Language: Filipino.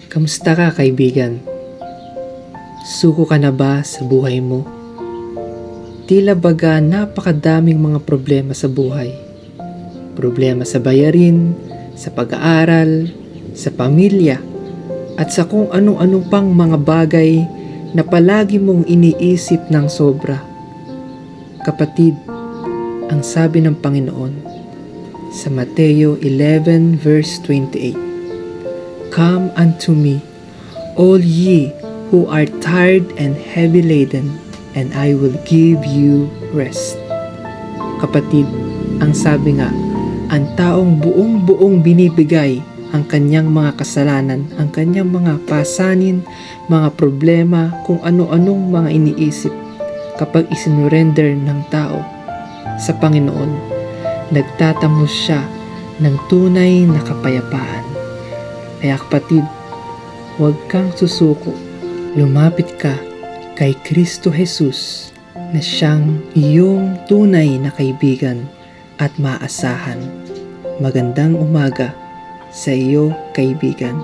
Kamusta ka, kaibigan? Suko ka na ba sa buhay mo? Tila baga napakadaming mga problema sa buhay. Problema sa bayarin, sa pag-aaral, sa pamilya, at sa kung ano-ano pang mga bagay na palagi mong iniisip ng sobra. Kapatid, ang sabi ng Panginoon sa Mateo 11 verse 28, "Come unto me, all ye who are tired and heavy laden, and I will give you rest." Kapatid, ang sabi nga, ang taong buong-buong binibigay ang kanyang mga kasalanan, ang kanyang mga pasanin, mga problema, kung ano-anong mga iniisip, kapag isinurrender ng tao sa Panginoon, nagtatamo siya ng tunay na kapayapaan. Kaya kapatid, huwag kang susuko. Lumapit ka kay Kristo Jesus na siyang iyong tunay na kaibigan at maasahan. Magandang umaga sa iyo, kaibigan.